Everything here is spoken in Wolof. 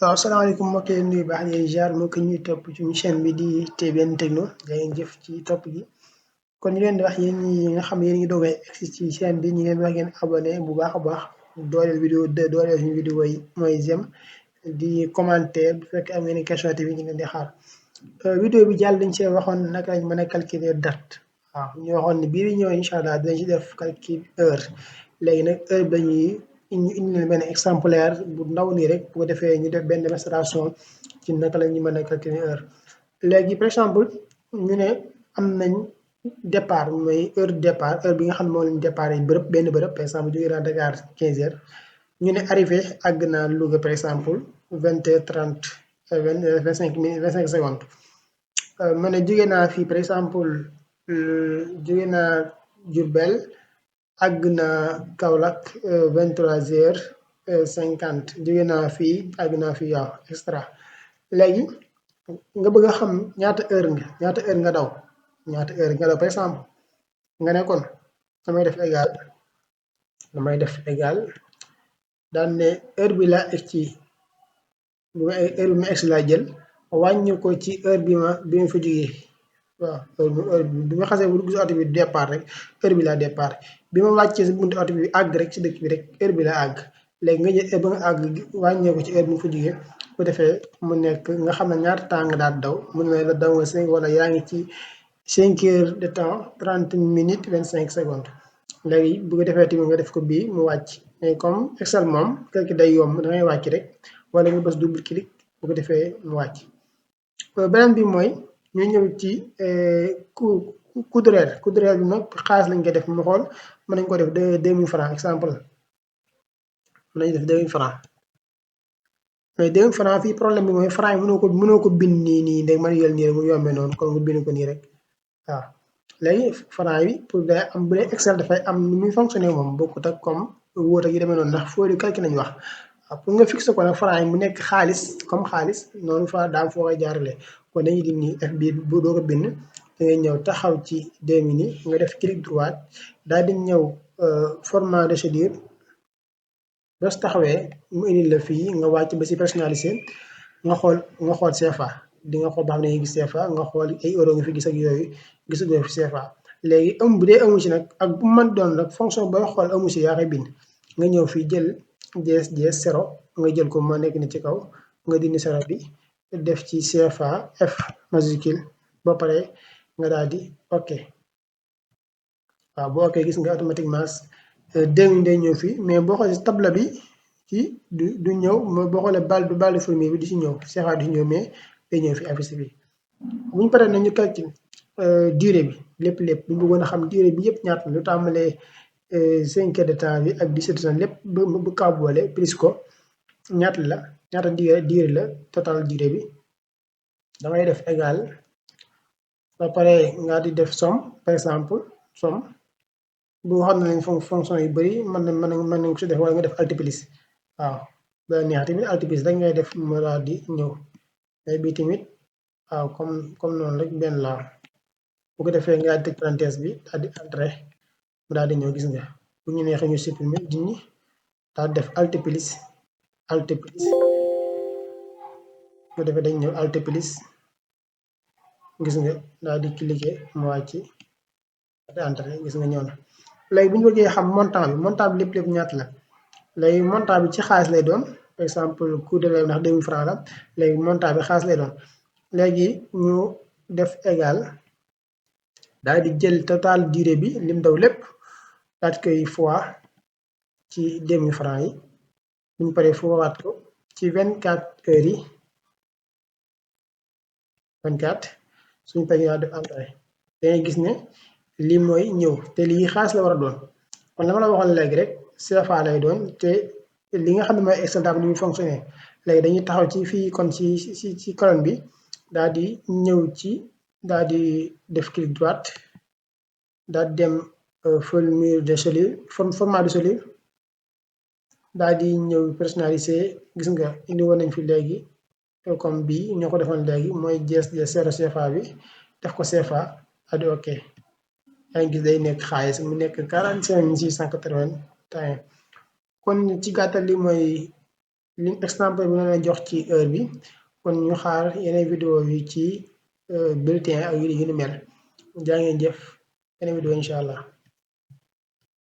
waaw salaamaaleykum mbokk yi nuyu baax di ziar mbokk ñuy topp ci chaîne bi di TBN Techno jaa ngeen jëf ci topp gi kon ñu leen di wax yéen ñi nga xam ne yéen ngi doog a egsi ci chaîne bi ñu leen wax ngeen abonné bu baax a baax dooleel vidéo dooleel suñu vidéo yi mooy j'aime di commentaire bu fekkee am ngeen question tamit ñu leen di xaar vidéo bi jàll dañ see waxoon naka lañ mën a calculer date waaw ñu waxoon ne bii ñëw incha allah dinañ ci def calcul heure léegi nag heure ba ñuy ñu indi leen benn exemplaire bu ndaw nii rek bu ko defee ñu def benn démonstration ci naka la ñu mën a calculer heure léegi par exemple ñu ne am nañ départ mooy heure départ heure bi nga xam ne moo leen départ yi bërëb benn bërëb par exemple jógee naa Dakar 15 heures ñu ne arrivé àgg naa Louga par exemple 20h30 25 secondes ma ne jógee naa fii par exemple jógee naa Diourbel àgg naa Kaolack 23h50 jóge naa fii àgg naa fii waaw extra léegi nga bëgg a xam ñaata heure nga daw par exemple nga ne kon damay def égal daan ne heure bi laa egg ci heure bi ma egg laa jël wàññi ko ci heure bi ma fa jógee waaw heure bi ma xasee bu dugg si oto bi départ rek heure bi laa départ bi ma wàccee si buntu oto bi àgg rek ci dëkk bi rek heure bi laa àgg léegi nga jël ba nga àgg wàññee ko ci heure bi mu fa jógee bu defee mu nekk nga xam ne ñaata temps nga daal daw mun na la daw nga 5 wala yaa ngi ci 5 heures de temps 30 minutes 25 secondes léegi bu ko defee tamit nga def ko bii mu wàcc mais comme Excel moom calcul day yomb da ngay wàcc rek wala nga bës double clic bu ko defee mu wàcc beneen bi mooy ñu ñëw ci coût de réel bi nag xaalis lañ koy def mu xool mën nañ ko def 2000 francs exemple mën nañu def 2000 francs mais 2000 francs fii problème bi mooy francs yi mënoo ko bind nii ndeg man yël nii rek mu yombee noonu kon nga bind ko nii rek waaw léegi francs yi pour day am bu dee Excel dafay am ni muy fonctionner moom bokkut ak comme Word ak yi demee noonu ndax foo di calcul lañu wax waaw pour nga fixer ko nag francs yi mu nekk xaalis comme xaalis noonu fa daam foo koy jaarale kon dañuy di nii f bi bu doo ko bind dangay ñëw taxaw ci 2000 yi nga def clic droit daal di ñëw format de cédure boo si taxawee mu indil la fii nga wàcc ba si personnalisé nga xool CFA di nga xool ba xam ne gis CFA nga xool ay euro nga fi gis ak yooyu gisagoo fi CFA léegi bu dee amu si nag ak bu man doon nag fonction booy xool amu si yaa koy bind nga ñëw fii jël DS 0 nga jël ko ma nekk ni ci kaw nga dindi 0 bi def ci CFA F majuscule ba pare nga daal di ok waaw boo ok gis nga automatiquement dégg day ñëw fii mais boo xoolee table bi ci du ñëw boo xoolee bal de formule bi di ci ñëw CFA du ci ñëw mais day ñëw fii affiché bi bu ñu paree nañu calcul durée bi lépp bu ñu bëggoon a xam durée bi yëpp ñaata lu tàmbalee 5 heures de temps bi ak 17 heures lépp bu kaw boole plus ko ñaata durée la total durée bi damay def égal ba pare nga di def somme par exemple somme bu xam ne fonction yu bëri mën nañ ko si def wala nga def alt plus waaw ba neex tamit alt plus rek ngay def mu daal di ñëw mais bii tamit waaw comme noonu rek benn la bu ko defee nga tëj parenthèse bi daal di entrer mu daal di ñëw gis nga bu ñu neexee ñu supprimer dindi daal def alt plus bu defee dañ ñëw alt plus gis nga daal di cliquer mu wàcc di entrer gis nga ñëw na léegi bu ñu bëggee xam montant bi lépp ñaata la léegi montant bi ci xaalis lay doon par exemple coût de ndax 2000 francs la léegi montant bi xaalis lay doon léegi ñu def égal daal di jël total durée bi lim daw lépp daal di koy fois ci 2000 francs yi bu ñu paree foowaat ko ci 24 heures yi 24 suñu paree daal def entrer dangay gis ne lii mooy ñëw te lii xaalis la war a doon kon la ma la waxoon léegi rek CFA lay doon te li nga xam ne mooy Excel daal ni muy fonctionner léegi dañuy taxaw ci fii kon ci colonne bi daal di ñëw ci daal di def clic droite daal di dem formule de cellule format de cellule daal di ñëw personnalisé gis nga indi woon nañ fi léegi comme bii ñoo ko defoon léegi mooy DS 0 CFA bi def ko CFA daal di ok yaa ngi gis day nekk xaalis mu nekk 45 681 kon ci gàttal li mooy li exemple bi la jox ci heure bi kon ñu xaar yeneen vidéo yi ci bulletin ak yu ni mel jaa ngeen jëf yeneen vidéo incha allah.